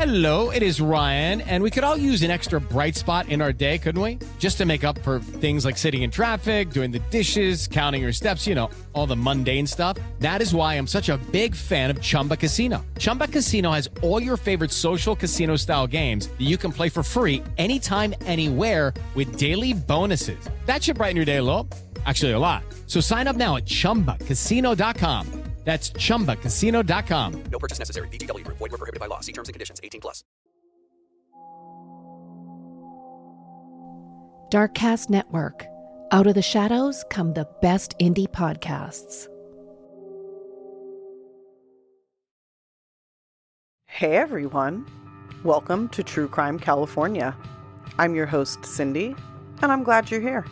Hello, it is Ryan, and we could all use an extra bright spot in our day, couldn't we? Just to make up for things like sitting in traffic, doing the dishes, counting your steps, you know, all the mundane stuff. That is why I'm such a big fan of Chumba Casino. Chumba Casino has all your favorite social casino-style games that you can play for free anytime, anywhere with daily bonuses. That should brighten your day a little. Actually, a lot. So sign up now at ChumbaCasino.com. That's ChumbaCasino.com. No purchase necessary. VGW Group. Void where prohibited by law. See terms and conditions. 18+. Darkcast Network. Out of the shadows come the best indie podcasts. Hey everyone. Welcome to True Crime California. I'm your host, Cindy, and I'm glad you're here.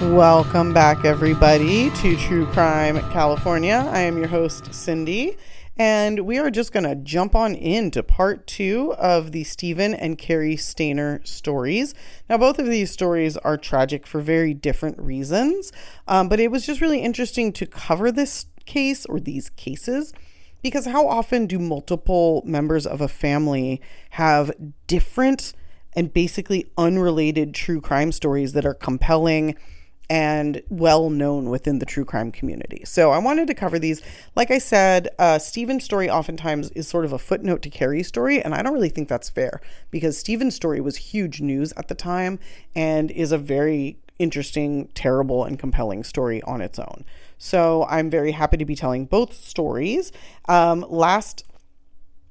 Welcome back, everybody, to True Crime California. I am your host, Cindy, and we are just going to jump on into part 2 of the Stephen and Cary Stayner stories. Now, both of these stories are tragic for very different reasons, but it was just really interesting to cover this case or these cases, because how often do multiple members of a family have different and basically unrelated true crime stories that are compelling and well known within the true crime community? So I wanted to cover these. Like I said, Stephen's story oftentimes is sort of a footnote to Cary's story, and I don't really think that's fair, because Stephen's story was huge news at the time and is a very interesting, terrible, and compelling story on its own. So I'm very happy to be telling both stories.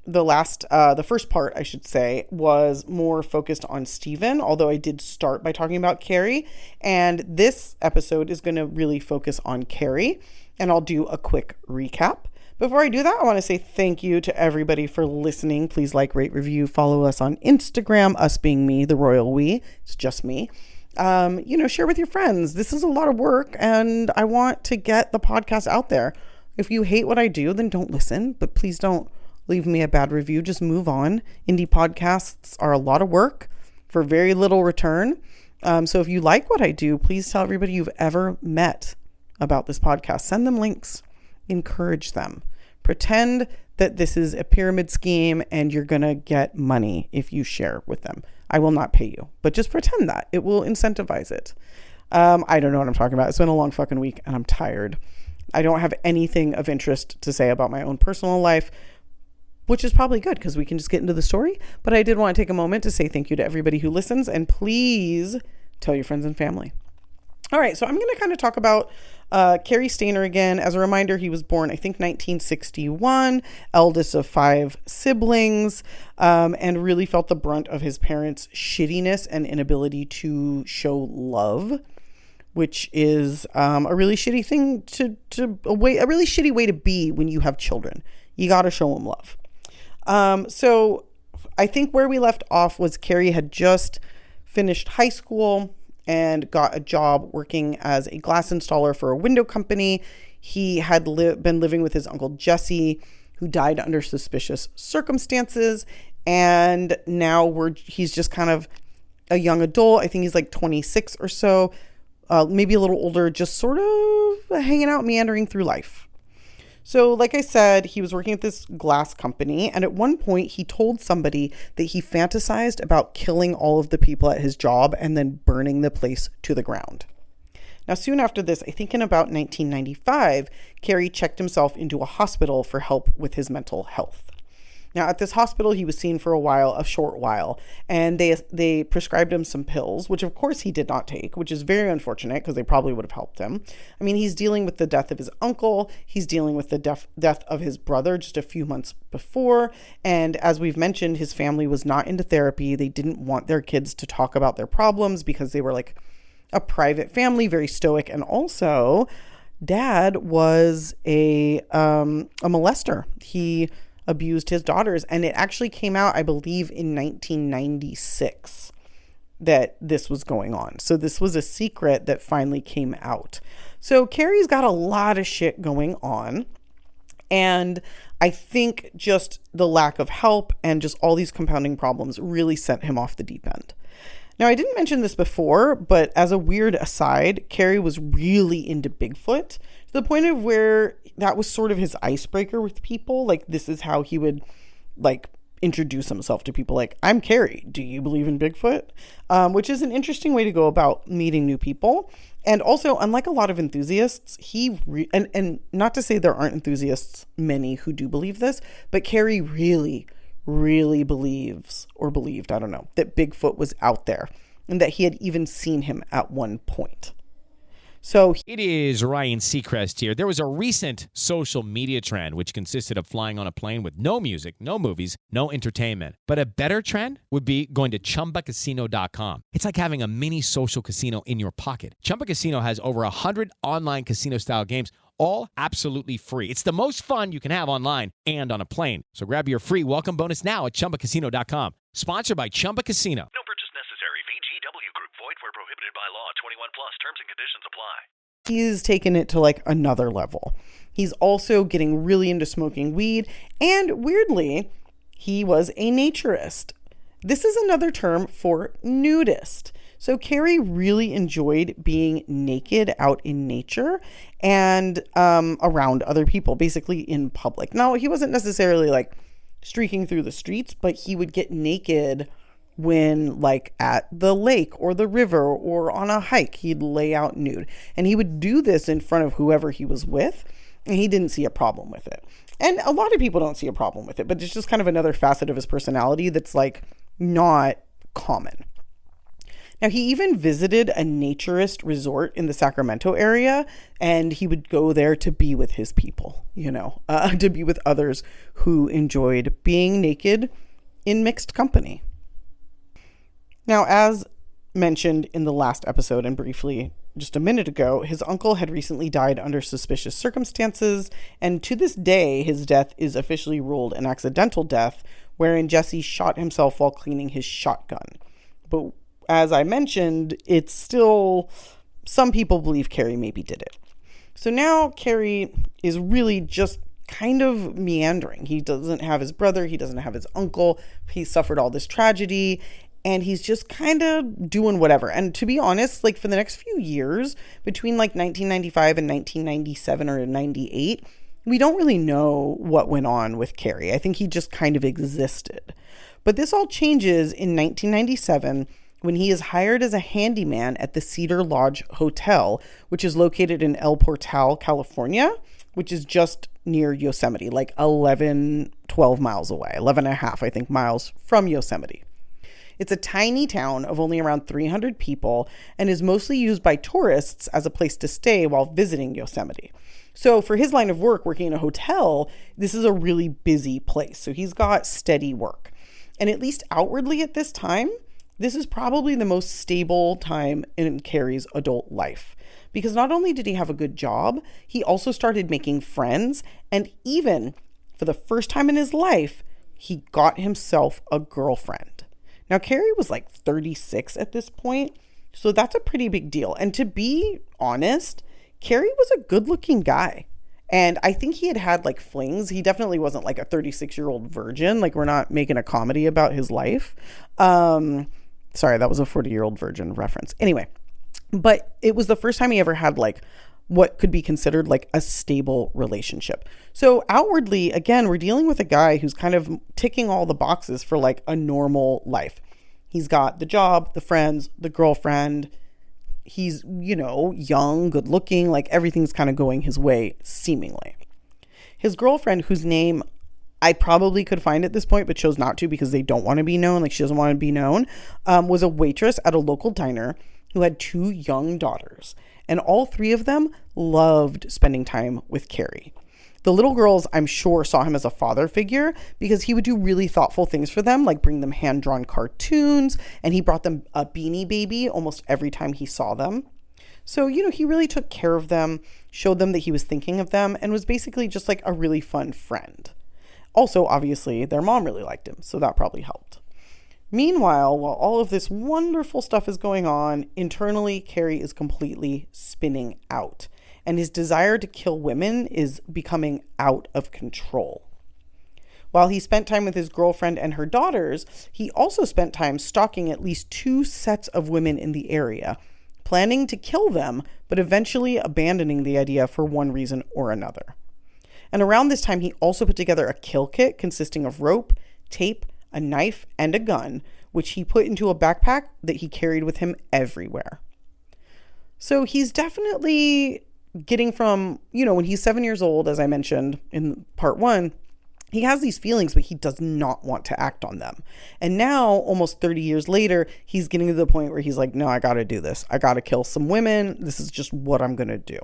The first part, I should say, was more focused on Stephen, although I did start by talking about Cary. And this episode is going to really focus on Cary, and I'll do a quick recap. Before I do that, I want to say thank you to everybody for listening. Please like, rate, review, follow us on Instagram, us being me, the royal we. It's just me. Share with your friends. This is a lot of work, and I want to get the podcast out there. If you hate what I do, then don't listen, but please don't leave me a bad review. Just move on. Indie podcasts are a lot of work for very little return. So if you like what I do, please tell everybody you've ever met about this podcast. Send them links. Encourage them. Pretend that this is a pyramid scheme and you're going to get money if you share with them. I will not pay you, but just pretend that. It will incentivize it. I don't know what I'm talking about. It's been a long fucking week and I'm tired. I don't have anything of interest to say about my own personal life, which is probably good because we can just get into the story. But I did want to take a moment to say thank you to everybody who listens, and please tell your friends and family. All right, so I'm going to kind of talk about Cary Stayner again. As a reminder, he was born, I think, 1961, eldest of 5 siblings, and really felt the brunt of his parents' shittiness and inability to show love, which is a really shitty thing a really shitty way to be when you have children. You got to show them love. So I think where we left off was Cary had just finished high school and got a job working as a glass installer for a window company. He had been living with his uncle Jesse, who died under suspicious circumstances. And now he's just kind of a young adult. I think he's like 26 or so, maybe a little older, just sort of hanging out, meandering through life. So like I said, he was working at this glass company, and at one point he told somebody that he fantasized about killing all of the people at his job and then burning the place to the ground. Now, soon after this, I think in about 1995, Cary checked himself into a hospital for help with his mental health. Now, at this hospital, he was seen for a short while, and they prescribed him some pills, which of course he did not take, which is very unfortunate because they probably would have helped him. I mean, he's dealing with the death of his uncle. He's dealing with the death of his brother just a few months before. And as we've mentioned, his family was not into therapy. They didn't want their kids to talk about their problems because they were like a private family, very stoic. And also, Dad was a molester. He abused his daughters, and it actually came out, I believe, in 1996 that this was going on. So this was a secret that finally came out. So Cary's got a lot of shit going on, and I think just the lack of help and just all these compounding problems really sent him off the deep end. Now, I didn't mention this before, but as a weird aside, Cary was really into Bigfoot to the point of where that was sort of his icebreaker with people. Like, this is how he would, like, introduce himself to people. Like, I'm Cary. Do you believe in Bigfoot? Which is an interesting way to go about meeting new people. And also, unlike a lot of enthusiasts, and not to say there aren't enthusiasts, many who do believe this, but Cary really believed, I don't know, that Bigfoot was out there and that he had even seen him at one point. So it is Ryan Seacrest here. There was a recent social media trend which consisted of flying on a plane with no music, no movies, no entertainment. But a better trend would be going to ChumbaCasino.com. It's like having a mini social casino in your pocket. Chumba Casino has over 100 online casino-style games, all absolutely free. It's the most fun you can have online and on a plane. So grab your free welcome bonus now at ChumbaCasino.com. Sponsored by Chumba Casino. No purchase necessary. VGW Group. Void where prohibited by law. 21 plus. Terms and conditions apply. He's taken it to like another level. He's also getting really into smoking weed. And weirdly, he was a naturist. This is another term for nudist. So Cary really enjoyed being naked out in nature and around other people, basically in public. Now, he wasn't necessarily like streaking through the streets, but he would get naked when like at the lake or the river or on a hike. He'd lay out nude, and he would do this in front of whoever he was with, and he didn't see a problem with it. And a lot of people don't see a problem with it, but it's just kind of another facet of his personality that's like not common. Now, he even visited a naturist resort in the Sacramento area, and he would go there to be with his people, to be with others who enjoyed being naked in mixed company. Now, as mentioned in the last episode and briefly just a minute ago, his uncle had recently died under suspicious circumstances, and to this day, his death is officially ruled an accidental death, wherein Jesse shot himself while cleaning his shotgun. But as I mentioned, it's still, some people believe Cary maybe did it. So now Cary is really just kind of meandering. He doesn't have his brother. He doesn't have his uncle. He suffered all this tragedy, and he's just kind of doing whatever. And to be honest, like for the next few years, between like 1995 and 1997 or 98, we don't really know what went on with Cary. I think he just kind of existed. But this all changes in 1997 when he is hired as a handyman at the Cedar Lodge Hotel, which is located in El Portal, California, which is just near Yosemite, like 12 miles away, 11 and a half, I think, miles from Yosemite. It's a tiny town of only around 300 people and is mostly used by tourists as a place to stay while visiting Yosemite. So for his line of work, working in a hotel, this is a really busy place. So he's got steady work. And at least outwardly at this time, this is probably the most stable time in Cary's adult life, because not only did he have a good job, he also started making friends, and even for the first time in his life, he got himself a girlfriend. Now, Cary was like 36 at this point, so that's a pretty big deal. And to be honest, Cary was a good-looking guy. And I think he had like flings. He definitely wasn't like a 36-year-old virgin. Like, we're not making a comedy about his life. Sorry, that was a 40-year-old virgin reference. Anyway, but it was the first time he ever had like what could be considered like a stable relationship. So outwardly, again, we're dealing with a guy who's kind of ticking all the boxes for like a normal life. He's got the job, the friends, the girlfriend. He's, young, good looking, like everything's kind of going his way, seemingly. His girlfriend, whose name I probably could find at this point, but chose not to because they don't want to be known. Like, she doesn't want to be known, was a waitress at a local diner who had 2 young daughters. And all 3 of them loved spending time with Cary. The little girls, I'm sure, saw him as a father figure because he would do really thoughtful things for them, like bring them hand-drawn cartoons, and he brought them a Beanie Baby almost every time he saw them. So, he really took care of them, showed them that he was thinking of them, and was basically just like a really fun friend. Also, obviously, their mom really liked him, so that probably helped. Meanwhile, while all of this wonderful stuff is going on, internally, Cary is completely spinning out, and his desire to kill women is becoming out of control. While he spent time with his girlfriend and her daughters, he also spent time stalking at least 2 sets of women in the area, planning to kill them, but eventually abandoning the idea for one reason or another. And around this time, he also put together a kill kit consisting of rope, tape, a knife, and a gun, which he put into a backpack that he carried with him everywhere. So he's definitely getting from, when he's 7 years old, as I mentioned in part 1, he has these feelings, but he does not want to act on them. And now, almost 30 years later, he's getting to the point where he's like, no, I got to do this. I got to kill some women. This is just what I'm going to do.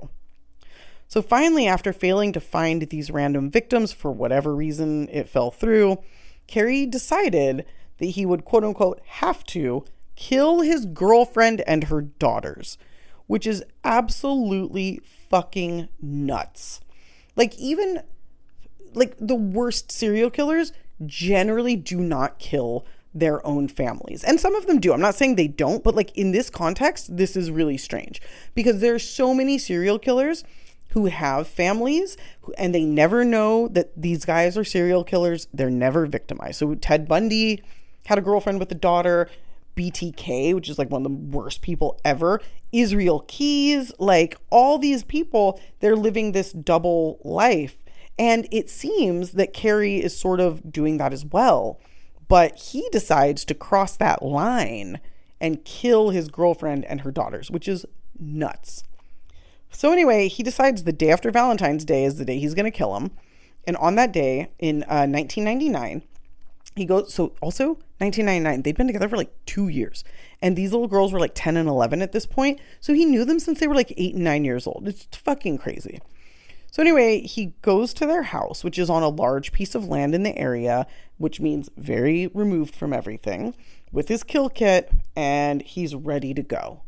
So finally, after failing to find these random victims for whatever reason it fell through, Cary decided that he would, quote unquote, have to kill his girlfriend and her daughters, which is absolutely fucking nuts. Even the worst serial killers generally do not kill their own families. And some of them do. I'm not saying they don't, but in this context, this is really strange because there's so many serial killers who have families and they never know that these guys are serial killers. They're never victimized. So Ted Bundy had a girlfriend with a daughter. BTK, which is one of the worst people ever. Israel Keys, all these people, they're living this double life. And it seems that Cary is sort of doing that as well. But he decides to cross that line and kill his girlfriend and her daughters, which is nuts. So anyway, he decides the day after Valentine's Day is the day he's going to kill him. And on that day in 1999, he goes, so also 1999, they'd been together for 2 years. And these little girls were 10 and 11 at this point. So he knew them since they were 8 and 9 years old. It's fucking crazy. So anyway, he goes to their house, which is on a large piece of land in the area, which means very removed from everything, with his kill kit, and he's ready to go.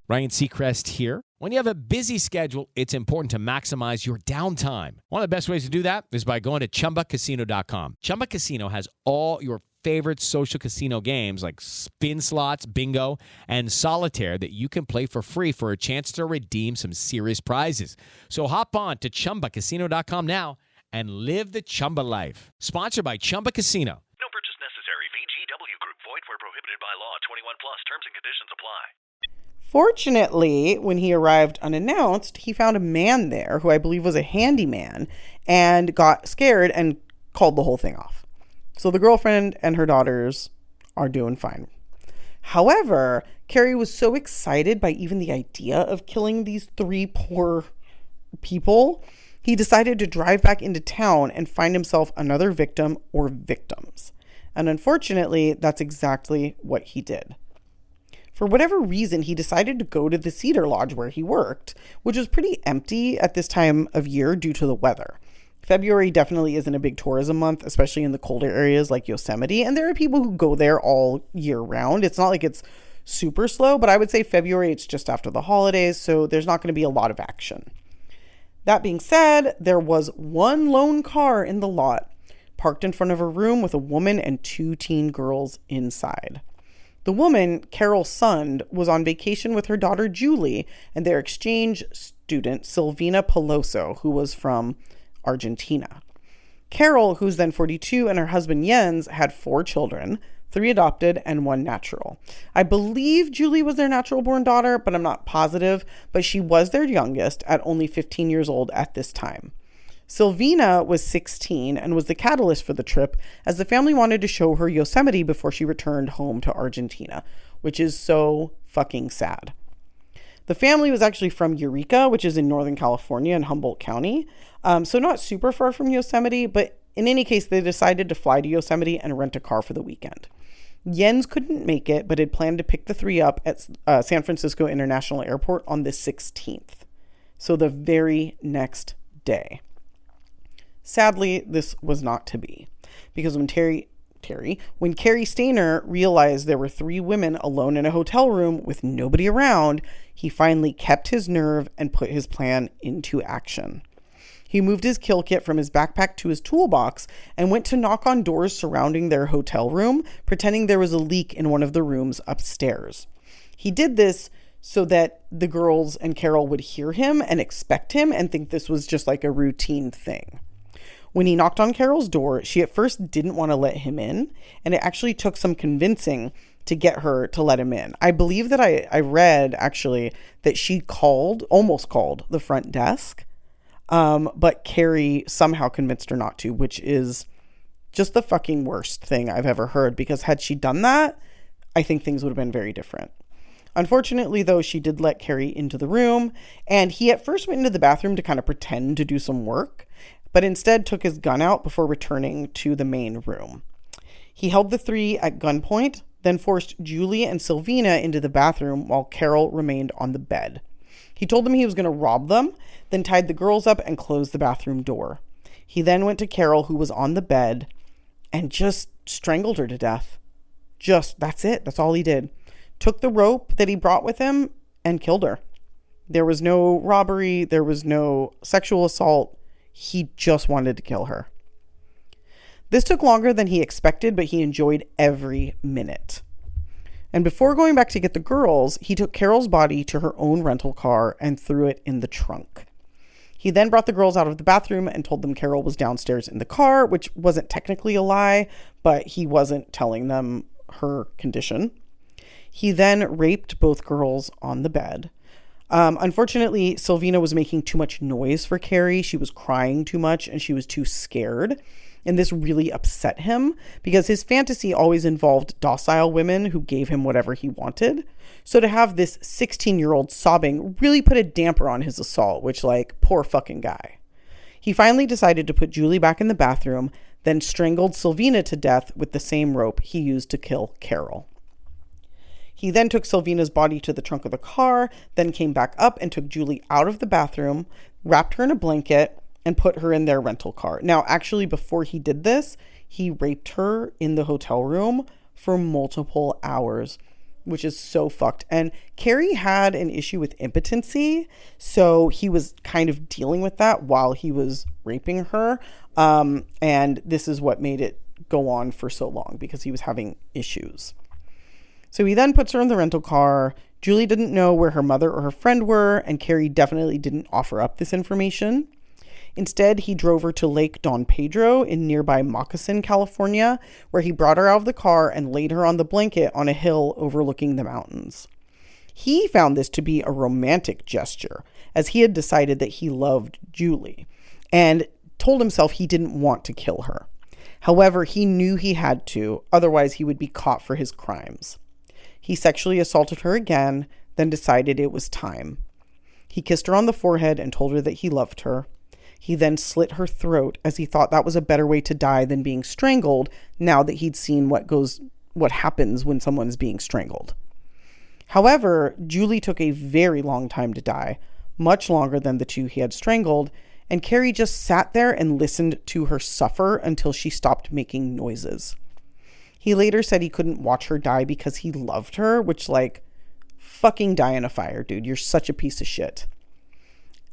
Ryan Seacrest here. When you have a busy schedule, it's important to maximize your downtime. One of the best ways to do that is by going to ChumbaCasino.com. Chumba Casino has all your favorite social casino games like spin slots, bingo, and solitaire that you can play for free for a chance to redeem some serious prizes. So hop on to ChumbaCasino.com now and live the Chumba life. Sponsored by Chumba Casino. No purchase necessary. VGW Group. Void where prohibited by law. 21 plus. Terms and conditions apply. Fortunately, when he arrived unannounced, he found a man there who I believe was a handyman and got scared and called the whole thing off. So the girlfriend and her daughters are doing fine. However, Cary was so excited by even the idea of killing these 3 poor people, he decided to drive back into town and find himself another victim or victims. And unfortunately, that's exactly what he did. For whatever reason, he decided to go to the Cedar Lodge where he worked, which was pretty empty at this time of year due to the weather. February definitely isn't a big tourism month, especially in the colder areas like Yosemite, and there are people who go there all year round. It's not like it's super slow, but I would say February, it's just after the holidays, so there's not going to be a lot of action. That being said, there was one lone car in the lot, parked in front of a room with a woman and 2 teen girls inside. The woman, Carol Sund, was on vacation with her daughter Julie and their exchange student Silvina Peloso, who was from Argentina. Carol, who's then 42, and her husband Jens had 4 children, 3 adopted and 1 natural. I believe Julie was their natural-born daughter, but I'm not positive, but she was their youngest at only 15 years old at this time. Silvina was 16 and was the catalyst for the trip, as the family wanted to show her Yosemite before she returned home to Argentina, which is so fucking sad. The family was actually from Eureka, which is in Northern California in Humboldt County, so not super far from Yosemite, but in any case, they decided to fly to Yosemite and rent a car for the weekend. Jens couldn't make it, but had planned to pick the 3 up at San Francisco International Airport on the 16th, so the very next day. Sadly, this was not to be, because when Cary Stayner realized there were 3 women alone in a hotel room with nobody around, he finally kept his nerve and put his plan into action. He moved his kill kit from his backpack to his toolbox and went to knock on doors surrounding their hotel room, pretending there was a leak in one of the rooms upstairs. He did this so that the girls and Carol would hear him and expect him and think this was just like a routine thing. When he knocked on Carol's door, she at first didn't want to let him in, and it actually took some convincing to get her to let him in. I believe that I read actually that she almost called the front desk, but Cary somehow convinced her not to, which is just the fucking worst thing I've ever heard, because had she done that, I think things would have been very different. Unfortunately, though, she did let Cary into the room, and he at first went into the bathroom to kind of pretend to do some work, but instead took his gun out before returning to the main room. He held the three at gunpoint, then forced Julie and Sylvina into the bathroom while Carol remained on the bed. He told them he was going to rob them, then tied the girls up and closed the bathroom door. He then went to Carol, who was on the bed, and just strangled her to death. That's it. That's all he did. Took the rope that he brought with him and killed her. There was no robbery. There was no sexual assault. He just wanted to kill her. This took longer than he expected, but he enjoyed every minute. And before going back to get the girls, he took Carol's body to her own rental car and threw it in the trunk. He then brought the girls out of the bathroom and told them Carol was downstairs in the car, which wasn't technically a lie, but he wasn't telling them her condition. He then raped both girls on the bed. Unfortunately, Sylvina was making too much noise for Cary. She was crying too much and she was too scared. And this really upset him because his fantasy always involved docile women who gave him whatever he wanted. So to have this 16-year-old sobbing really put a damper on his assault, which, like, poor fucking guy. He finally decided to put Julie back in the bathroom, then strangled Sylvina to death with the same rope he used to kill Carol. He then took Sylvina's body to the trunk of the car, then came back up and took Julie out of the bathroom, wrapped her in a blanket, and put her in their rental car. Now, actually, before he did this, he raped her in the hotel room for multiple hours, which is so fucked. And Cary had an issue with impotency, so he was kind of dealing with that while he was raping her. And this is what made it go on for so long, because he was having issues. So he then puts her in the rental car. Julie didn't know where her mother or her friend were, and Cary definitely didn't offer up this information. Instead, he drove her to Lake Don Pedro in nearby Moccasin, California, where he brought her out of the car and laid her on the blanket on a hill overlooking the mountains. He found this to be a romantic gesture, as he had decided that he loved Julie, and told himself he didn't want to kill her. However, he knew he had to, otherwise he would be caught for his crimes. He sexually assaulted her again, then decided it was time. He kissed her on the forehead and told her that he loved her. He then slit her throat, as he thought that was a better way to die than being strangled, now that he'd seen what happens when someone's being strangled. However, Julie took a very long time to die, much longer than the two he had strangled, and Cary just sat there and listened to her suffer until she stopped making noises. He later said he couldn't watch her die because he loved her, which, like, fucking die in a fire, dude. You're such a piece of shit.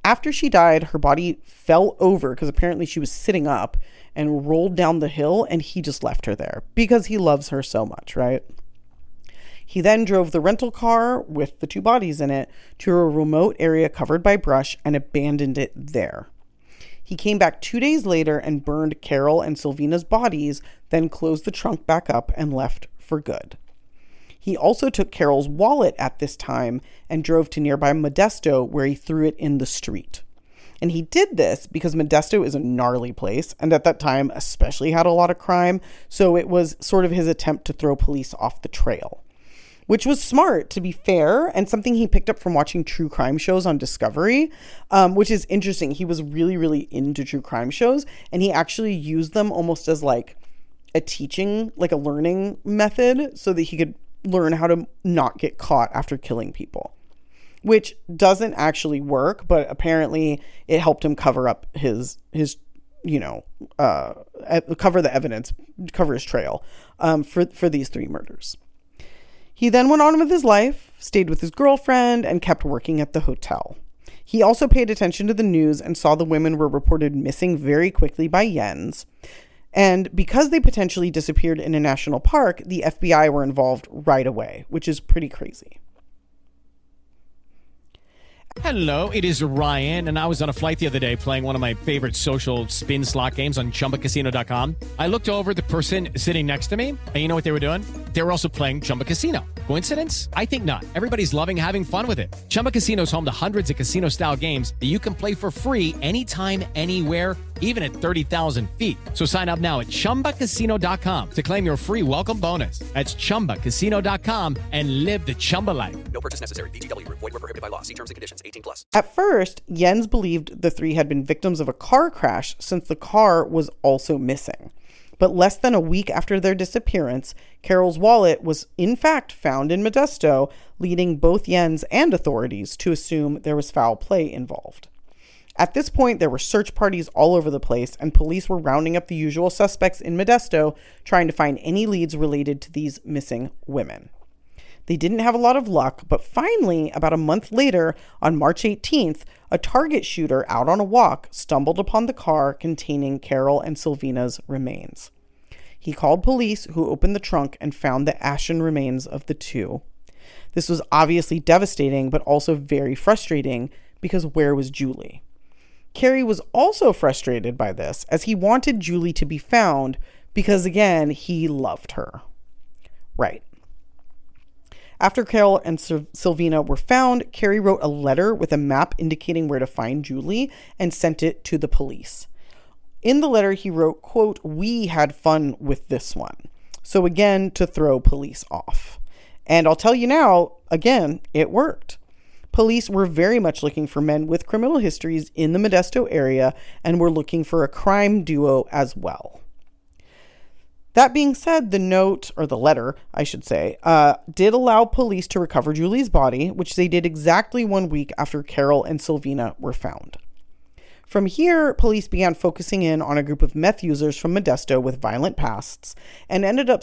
After she died, her body fell over because apparently she was sitting up and rolled down the hill, and he just left her there because he loves her so much, right? He then drove the rental car with the two bodies in it to a remote area covered by brush and abandoned it there. He came back 2 days later and burned Carol and Sylvina's bodies, then closed the trunk back up and left for good. He also took Carol's wallet at this time and drove to nearby Modesto, where he threw it in the street. And he did this because Modesto is a gnarly place, and at that time especially had a lot of crime, so it was sort of his attempt to throw police off the trail. Which was smart, to be fair, and something he picked up from watching true crime shows on Discovery, which is interesting. He was really, really into true crime shows, and he actually used them almost as like a teaching, like a learning method, so that he could learn how to not get caught after killing people, which doesn't actually work, but apparently it helped him cover up his cover the evidence, cover his trail for these three murders. He then went on with his life, stayed with his girlfriend, and kept working at the hotel. He also paid attention to the news and saw the women were reported missing very quickly by Jens. And because they potentially disappeared in a national park, the FBI were involved right away, which is pretty crazy. Hello, it is Ryan, and I was on a flight the other day playing one of my favorite social spin slot games on ChumbaCasino.com. I looked over at the person sitting next to me, and you know what they were doing? They were also playing Chumba Casino. Coincidence? I think not. Everybody's loving having fun with it. Chumba Casino is home to hundreds of casino-style games that you can play for free anytime, anywhere, even at 30,000 feet. So sign up now at ChumbaCasino.com to claim your free welcome bonus. That's ChumbaCasino.com and live the Chumba life. No purchase necessary. VGW Group. Void where prohibited by law. See terms and conditions. 18+. At first, Jens believed the three had been victims of a car crash since the car was also missing. But less than a week after their disappearance, Carol's wallet was in fact found in Modesto, leading both Jens and authorities to assume there was foul play involved. At this point, there were search parties all over the place, and police were rounding up the usual suspects in Modesto, trying to find any leads related to these missing women. They didn't have a lot of luck, but finally, about a month later, on March 18th, a target shooter out on a walk stumbled upon the car containing Carol and Sylvina's remains. He called police, who opened the trunk and found the ashen remains of the two. This was obviously devastating, but also very frustrating, because where was Julie? Cary was also frustrated by this, as he wanted Julie to be found because, again, he loved her. Right. After Carol and Sylvina were found, Cary wrote a letter with a map indicating where to find Julie and sent it to the police. In the letter, he wrote, quote, "We had fun with this one." So again, to throw police off. And I'll tell you now, again, it worked. Police were very much looking for men with criminal histories in the Modesto area and were looking for a crime duo as well. That being said, the note, or the letter, I should say, did allow police to recover Julie's body, which they did exactly 1 week after Carol and Sylvina were found. From here, police began focusing in on a group of meth users from Modesto with violent pasts and ended up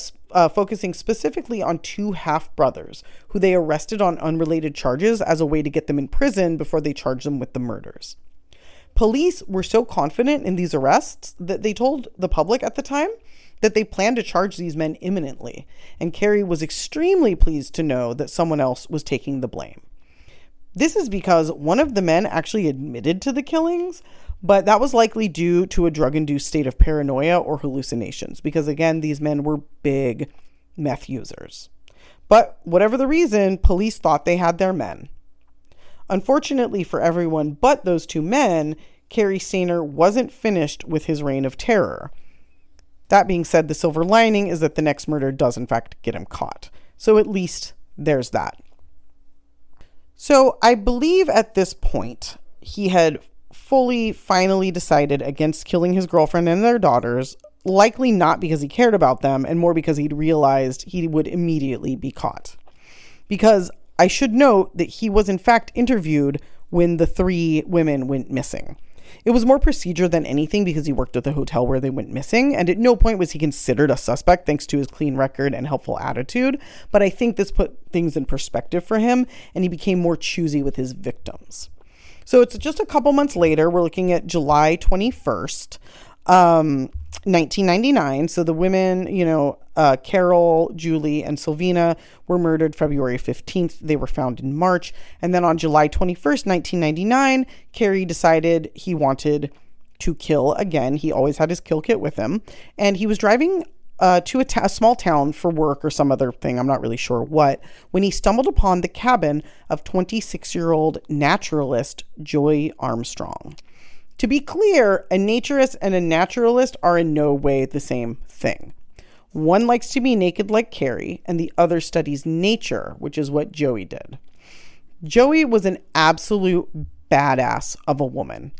focusing specifically on two half-brothers who they arrested on unrelated charges as a way to get them in prison before they charged them with the murders. Police were so confident in these arrests that they told the public at the time that they planned to charge these men imminently, and Cary was extremely pleased to know that someone else was taking the blame. This is because one of the men actually admitted to the killings, but that was likely due to a drug-induced state of paranoia or hallucinations, because again, these men were big meth users. But whatever the reason, police thought they had their men. Unfortunately for everyone but those two men, Cary Stayner wasn't finished with his reign of terror. That being said, the silver lining is that the next murder does in fact get him caught. So at least there's that. So I believe at this point, he had finally decided against killing his girlfriend and their daughters, likely not because he cared about them, and more because he'd realized he would immediately be caught. Because I should note that he was in fact interviewed when the three women went missing. It was more procedure than anything because he worked at the hotel where they went missing, and at no point was he considered a suspect thanks to his clean record and helpful attitude, but I think this put things in perspective for him, and he became more choosy with his victims. So it's just a couple months later, we're looking at July 21st, 1999. So the women, Carol, Julie, and Sylvina were murdered February 15th. They were found in March. And then on July 21st, 1999, Cary decided he wanted to kill again. He always had his kill kit with him. And he was driving to a small town for work or some other thing, I'm not really sure what, when he stumbled upon the cabin of 26-year-old naturalist Joy Armstrong. To be clear, a naturist and a naturalist are in no way the same thing. One likes to be naked like Cary, and the other studies nature, which is what Joey did. Joey was an absolute badass of a woman.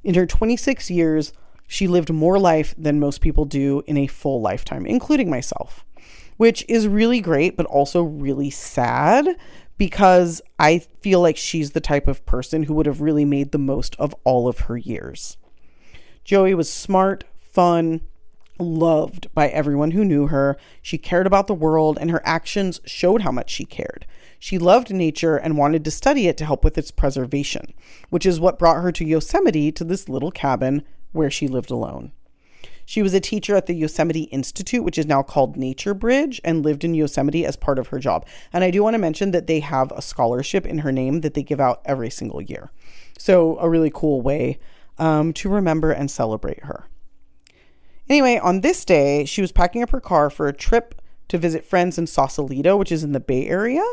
In her 26 years, she lived more life than most people do in a full lifetime, including myself, which is really great, but also really sad because I feel like she's the type of person who would have really made the most of all of her years. Joey was smart, fun, loved by everyone who knew her. She cared about the world, and her actions showed how much she cared. She loved nature and wanted to study it to help with its preservation, which is what brought her to Yosemite, to this little cabin where she lived alone. She was a teacher at the Yosemite Institute, which is now called Nature Bridge, and lived in Yosemite as part of her job. And I do want to mention that they have a scholarship in her name that they give out every single year. So a really cool way to remember and celebrate her. Anyway, on this day, she was packing up her car for a trip to visit friends in Sausalito, which is in the Bay Area.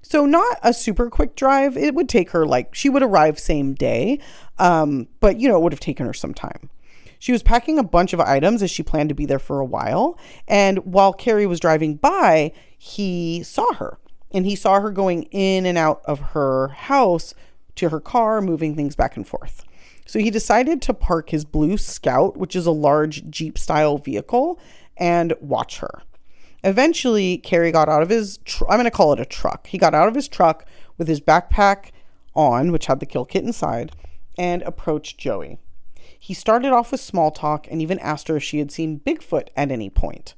So not a super quick drive. It would take her she would arrive same day, but it would have taken her some time. She was packing a bunch of items as she planned to be there for a while. And while Cary was driving by, he saw her. And he saw her going in and out of her house to her car, moving things back and forth. So he decided to park his blue Scout, which is a large Jeep-style vehicle, and watch her. Eventually, Cary got out of his, I'm going to call it a truck. He got out of his truck with his backpack on, which had the kill kit inside, and approached Joey. He started off with small talk and even asked her if she had seen Bigfoot at any point.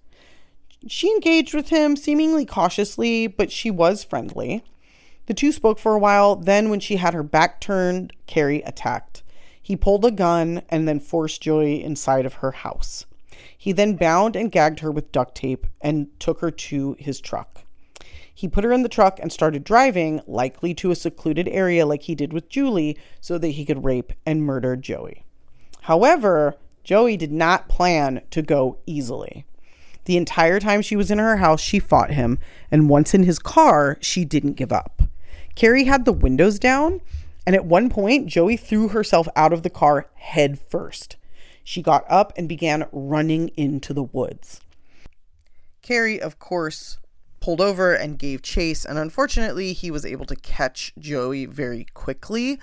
She engaged with him seemingly cautiously, but she was friendly. The two spoke for a while. Then when she had her back turned, Cary attacked. He pulled a gun and then forced Joey inside of her house. He then bound and gagged her with duct tape and took her to his truck. He put her in the truck and started driving, likely to a secluded area like he did with Julie, so that he could rape and murder Joey. However, Joey did not plan to go easily. The entire time she was in her house, she fought him, and once in his car, she didn't give up. Cary had the windows down, and at one point, Joey threw herself out of the car head first. She got up and began running into the woods. Cary, of course, pulled over and gave chase, and unfortunately, he was able to catch Joey very quickly,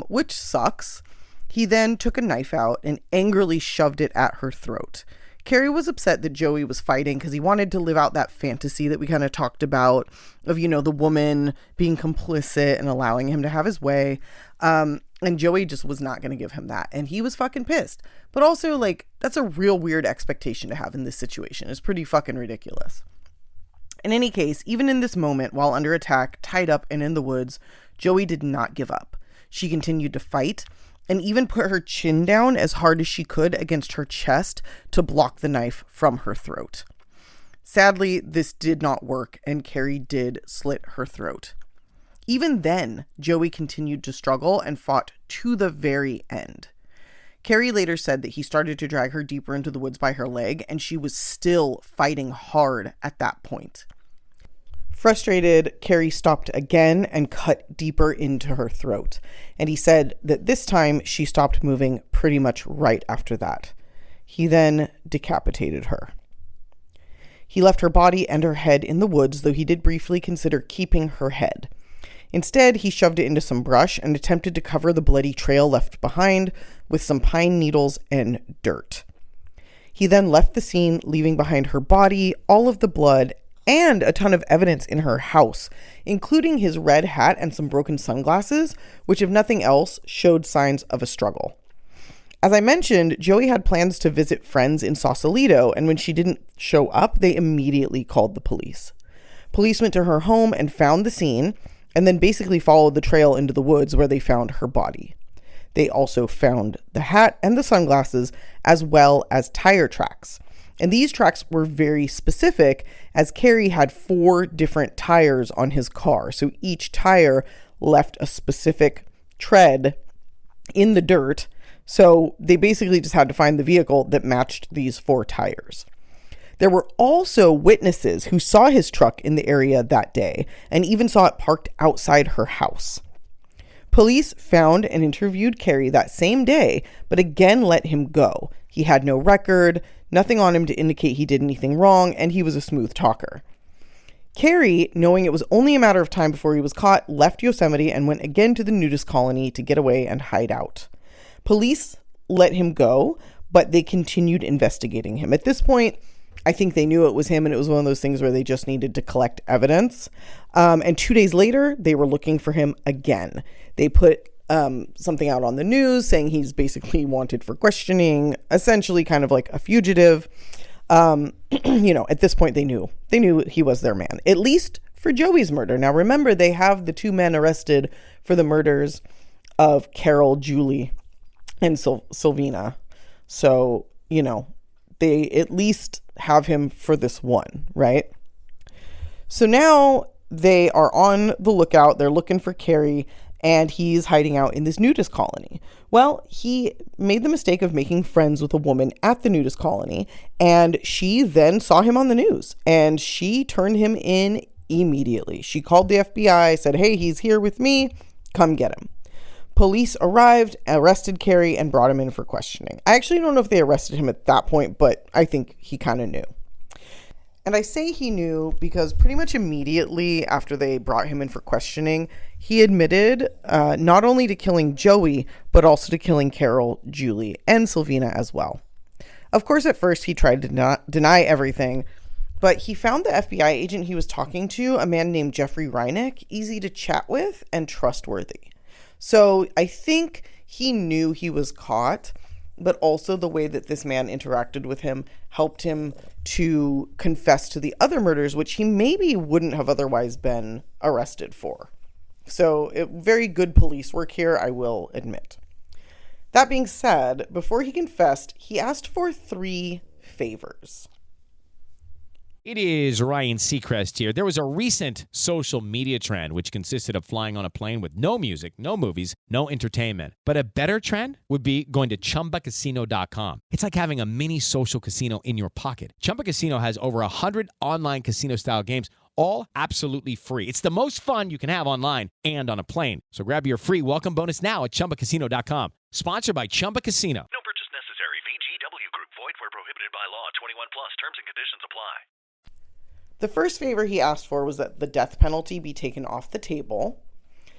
which sucks. He then took a knife out and angrily shoved it at her throat. Cary was upset that Joey was fighting because he wanted to live out that fantasy that we kind of talked about of, the woman being complicit and allowing him to have his way. And Joey just was not going to give him that. And he was fucking pissed. But also, that's a real weird expectation to have in this situation. It's pretty fucking ridiculous. In any case, even in this moment, while under attack, tied up and in the woods, Joey did not give up. She continued to fight and even put her chin down as hard as she could against her chest to block the knife from her throat. Sadly, this did not work, and Cary did slit her throat. Even then, Joey continued to struggle and fought to the very end. Cary later said that he started to drag her deeper into the woods by her leg, and she was still fighting hard at that point. Frustrated, Cary stopped again and cut deeper into her throat. And he said that this time she stopped moving pretty much right after that. He then decapitated her. He left her body and her head in the woods, though he did briefly consider keeping her head. Instead, he shoved it into some brush and attempted to cover the bloody trail left behind with some pine needles and dirt. He then left the scene, leaving behind her body, all of the blood, and a ton of evidence in her house, including his red hat and some broken sunglasses, which, if nothing else, showed signs of a struggle. As I mentioned, Joey had plans to visit friends in Sausalito, and when she didn't show up, they immediately called the police. Police went to her home and found the scene, and then basically followed the trail into the woods where they found her body. They also found the hat and the sunglasses, as well as tire tracks. And these tracks were very specific, as Cary had 4 different tires on his car. So each tire left a specific tread in the dirt. So they basically just had to find the vehicle that matched these 4 tires. There were also witnesses who saw his truck in the area that day and even saw it parked outside her house. Police found and interviewed Cary that same day, but again let him go. He had no record, nothing on him to indicate he did anything wrong, and he was a smooth talker. Cary, knowing it was only a matter of time before he was caught, left Yosemite and went again to the nudist colony to get away and hide out. Police let him go, but they continued investigating him. At this point, I think they knew it was him, and it was one of those things where they just needed to collect evidence. And 2 days later, they were looking for him again. They put something out on the news saying he's basically wanted for questioning, essentially kind of like a fugitive. At this point, they knew he was their man, at least for Joey's murder. Now, remember, they have the 2 men arrested for the murders of Carol, Julie, and Sylvina. So, they at least have him for this one, right? So now they are on the lookout. They're looking for Cary, and he's hiding out in this nudist colony. Well, he made the mistake of making friends with a woman at the nudist colony, and she then saw him on the news, and she turned him in immediately. She called the FBI, said, hey, he's here with me. Come get him. Police arrived, arrested Cary, and brought him in for questioning. I actually don't know if they arrested him at that point, but I think he kind of knew. And I say he knew because pretty much immediately after they brought him in for questioning, he admitted not only to killing Joey, but also to killing Carol, Julie, and Sylvina as well. Of course, at first he tried to deny everything, but he found the FBI agent he was talking to, a man named Jeffrey Reineck, easy to chat with and trustworthy. So I think he knew he was caught, but also the way that this man interacted with him helped him to confess to the other murders, which he maybe wouldn't have otherwise been arrested for. So very good police work here, I will admit. That being said, before he confessed, he asked for 3 favors. It is Ryan Seacrest here. There was a recent social media trend which consisted of flying on a plane with no music, no movies, no entertainment. But a better trend would be going to ChumbaCasino.com. It's like having a mini social casino in your pocket. Chumba Casino has over 100 online casino-style games, all absolutely free. It's the most fun you can have online and on a plane. So grab your free welcome bonus now at ChumbaCasino.com. Sponsored by Chumba Casino. No purchase necessary. VGW Group. Void where prohibited by law. 21 plus. Terms and conditions apply. The first favor he asked for was that the death penalty be taken off the table.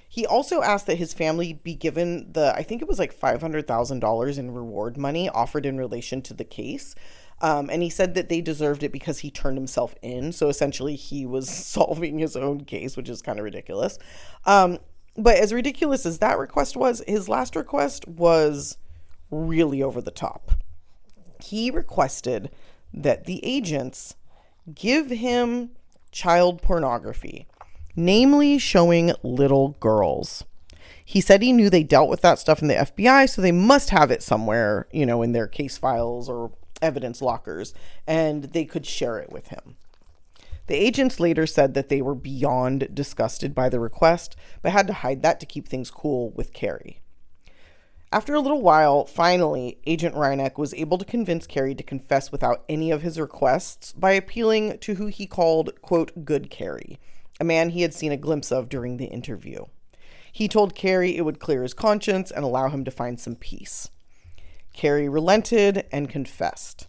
He also asked that his family be given I think it was like $500,000 in reward money offered in relation to the case. And he said that they deserved it because he turned himself in. So essentially he was solving his own case, which is kind of ridiculous. But as ridiculous as that request was, his last request was really over the top. He requested that the agents give him child pornography, namely showing little girls. He said he knew they dealt with that stuff in the FBI, so they must have it somewhere, in their case files or evidence lockers, and they could share it with him. The agents later said that they were beyond disgusted by the request, but had to hide that to keep things cool with Cary. After a little while, finally, Agent Reineck was able to convince Cary to confess without any of his requests by appealing to who he called, quote, good Cary, a man he had seen a glimpse of during the interview. He told Cary it would clear his conscience and allow him to find some peace. Cary relented and confessed.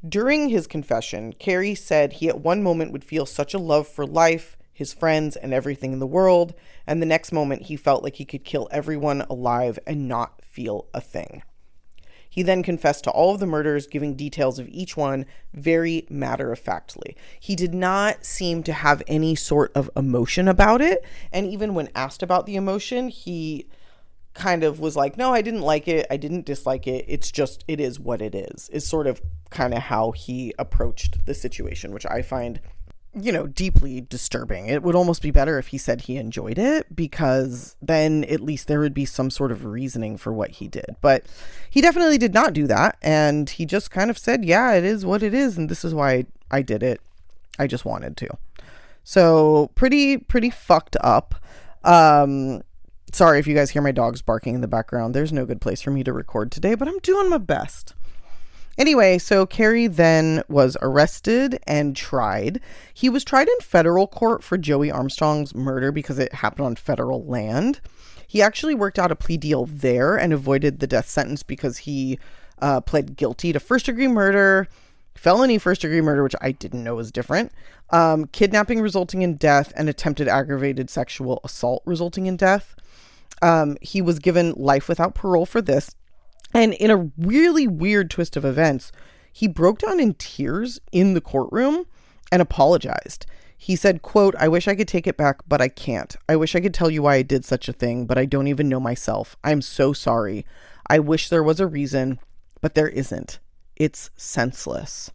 During his confession, Cary said he at one moment would feel such a love for life, his friends, and everything in the world, and the next moment he felt like he could kill everyone alive and not feel a thing. He then confessed to all of the murders, giving details of each one very matter-of-factly. He did not seem to have any sort of emotion about it, and even when asked about the emotion, he kind of was like, no, I didn't like it, I didn't dislike it, it's just, it is what it is sort of kind of how he approached the situation, which I find deeply disturbing. It would almost be better if he said he enjoyed it, because then at least there would be some sort of reasoning for what he did. But he definitely did not do that. And he just kind of said, yeah, it is what it is. And this is why I did it. I just wanted to. So pretty fucked up. Sorry if you guys hear my dogs barking in the background. There's no good place for me to record today, but I'm doing my best. Anyway, so Cary then was arrested and tried. He was tried in federal court for Joey Armstrong's murder because it happened on federal land. He actually worked out a plea deal there and avoided the death sentence because he pled guilty to first-degree murder, felony first-degree murder, which I didn't know was different, kidnapping resulting in death, and attempted aggravated sexual assault resulting in death. He was given life without parole for this. And in a really weird twist of events, he broke down in tears in the courtroom and apologized. He said, quote, I wish I could take it back, but I can't. I wish I could tell you why I did such a thing, but I don't even know myself. I'm so sorry. I wish there was a reason, but there isn't. It's senseless.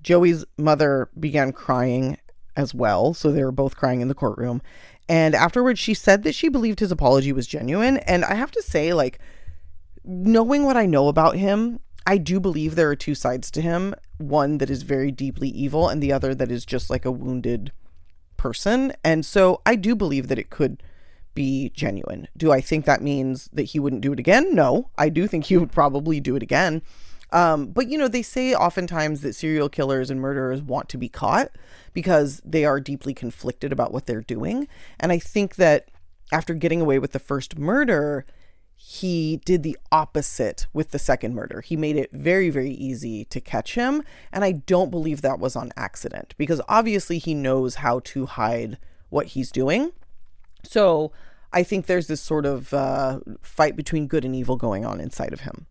Joey's mother began crying as well, so they were both crying in the courtroom. And afterwards, she said that she believed his apology was genuine. And I have to say, knowing what I know about him, I do believe there are two sides to him, one that is very deeply evil and the other that is just like a wounded person. And so I do believe that it could be genuine. Do I think that means that he wouldn't do it again? No, I do think he would probably do it again. But, you know, they say oftentimes that serial killers and murderers want to be caught because they are deeply conflicted about what they're doing. And I think that after getting away with the first murder, he did the opposite with the second murder. He made it very, very easy to catch him. And I don't believe that was on accident because obviously he knows how to hide what he's doing. So I think there's this sort of fight between good and evil going on inside of him.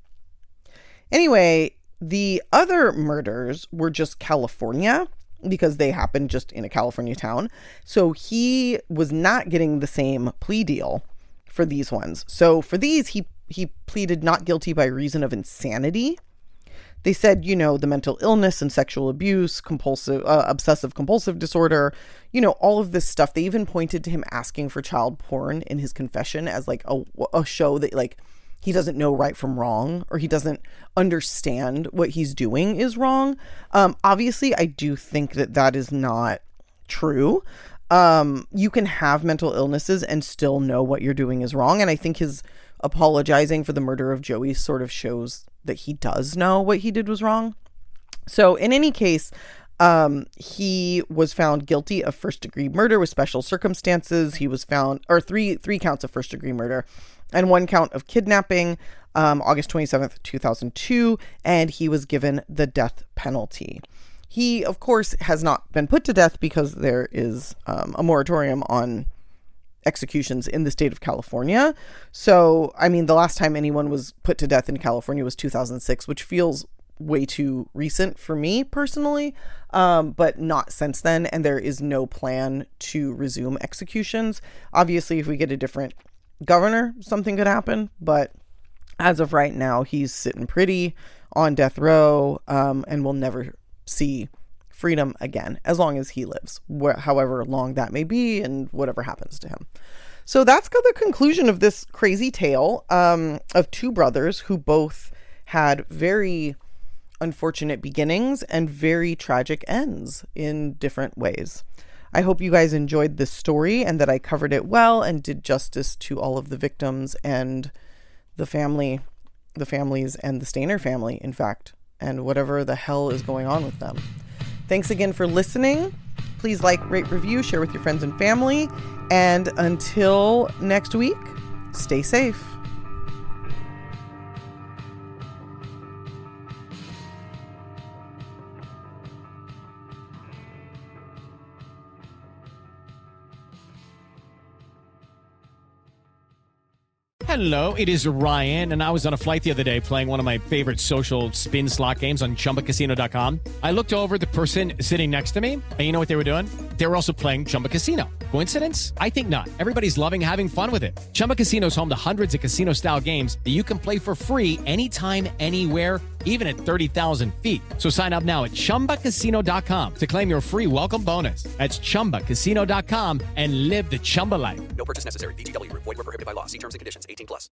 Anyway, the other murders were just California because they happened just in a California town. So he was not getting the same plea deal for these ones. So for these, he pleaded not guilty by reason of insanity. They said, you know, the mental illness and sexual abuse, obsessive compulsive disorder, you know, all of this stuff. They even pointed to him asking for child porn in his confession as like a show that like he doesn't know right from wrong, or he doesn't understand what he's doing is wrong. Obviously, I do think that is not true. You can have mental illnesses and still know what you're doing is wrong. And I think his apologizing for the murder of Joey sort of shows that he does know what he did was wrong. So in any case, he was found guilty of first-degree murder with special circumstances. He was found, or three counts of first-degree murder and one count of kidnapping, August 27th, 2002, and he was given the death penalty. He, of course, has not been put to death because there is a moratorium on executions in the state of California. So, I mean, the last time anyone was put to death in California was 2006, which feels way too recent for me personally, but not since then. And there is no plan to resume executions. Obviously, if we get a different governor, something could happen. But as of right now, he's sitting pretty on death row and will never see freedom again as long as he lives, however long that may be and whatever happens to him. So that's the conclusion of this crazy tale of two brothers who both had very unfortunate beginnings and very tragic ends in different ways. I hope you guys enjoyed this story and that I covered it well and did justice to all of the victims and the families and the Stayner family, in fact, and whatever the hell is going on with them. Thanks again for listening. Please like, rate, review, share with your friends and family. And until next week, stay safe. Hello, it is Ryan, and I was on a flight the other day playing one of my favorite social spin slot games on ChumbaCasino.com. I looked over at the person sitting next to me, and you know what they were doing? They were also playing Chumba Casino. Coincidence? I think not. Everybody's loving having fun with it. Chumba Casino is home to hundreds of casino-style games that you can play for free anytime, anywhere, even at 30,000 feet. So sign up now at ChumbaCasino.com to claim your free welcome bonus. That's ChumbaCasino.com and live the Chumba life. No purchase necessary. VGW Group. Void where prohibited by law. See terms and conditions. 18+.